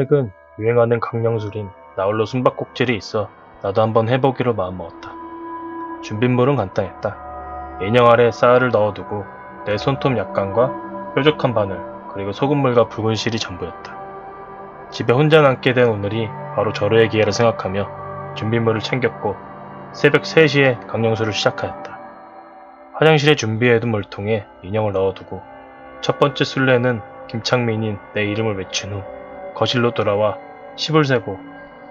최근 유행하는 강령술인 나홀로 숨바꼭질이 있어 나도 한번 해보기로 마음먹었다. 준비물은 간단했다. 인형 아래 쌀을 넣어두고 내 손톱 약간과 뾰족한 바늘 그리고 소금물과 붉은 실이 전부였다. 집에 혼자 남게 된 오늘이 바로 절호의 기회를 생각하며 준비물을 챙겼고 새벽 3시에 강령술을 시작하였다. 화장실에 준비해둔 물통에 인형을 넣어두고 첫 번째 술래는 김창민인 내 이름을 외친 후 거실로 돌아와 10을 세고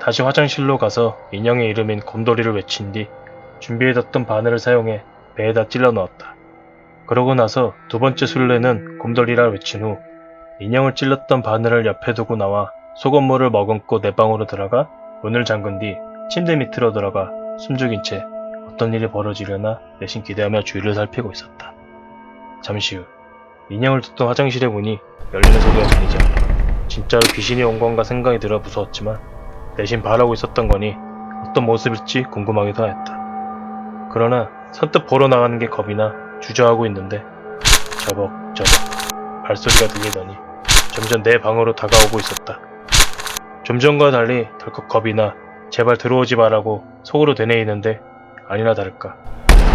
다시 화장실로 가서 인형의 이름인 곰돌이를 외친 뒤 준비해뒀던 바늘을 사용해 배에다 찔러 넣었다. 그러고 나서 두 번째 술래는 곰돌이라 외친 후 인형을 찔렀던 바늘을 옆에 두고 나와 소금물을 머금고 내 방으로 들어가 문을 잠근 뒤 침대 밑으로 들어가 숨죽인 채 어떤 일이 벌어지려나 내심 기대하며 주위를 살피고 있었다. 잠시 후 인형을 뒀던 화장실의 문이 열리는 소리가 들리자 진짜로 귀신이 온 건가 생각이 들어 무서웠지만 내심 바라고 있었던 거니 어떤 모습일지 궁금하기도 하였다. 그러나 선뜻 보러 나가는 게 겁이나 주저하고 있는데 저벅저벅 발소리가 들리더니 점점 내 방으로 다가오고 있었다. 좀 전과 달리 덜컥 겁이 나 제발 들어오지 말라고 속으로 되뇌이는데 아니나 다를까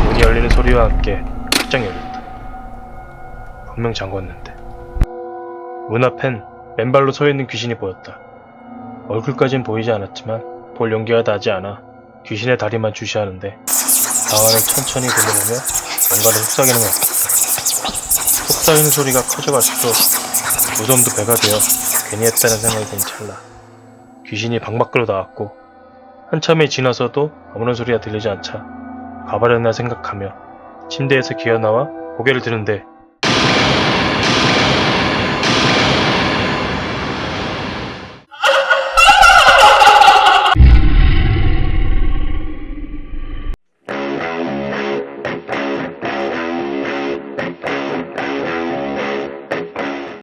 문이 열리는 소리와 함께 활짝 열렸다. 분명 잠궜는데 문 앞엔 맨발로 서있는 귀신이 보였다. 얼굴까진 보이지 않았지만 볼 용기가 나지 않아 귀신의 다리만 주시하는데 방 안을 천천히 돌려보며 뭔가를 속삭이는 것 같았다. 속삭이는 소리가 커져갈수록 무덤도 배가 되어 괜히 했다는 생각이 든 찰나 귀신이 방 밖으로 나왔고 한참이 지나서도 아무런 소리가 들리지 않자 가버렸나 생각하며 침대에서 기어나와 고개를 드는데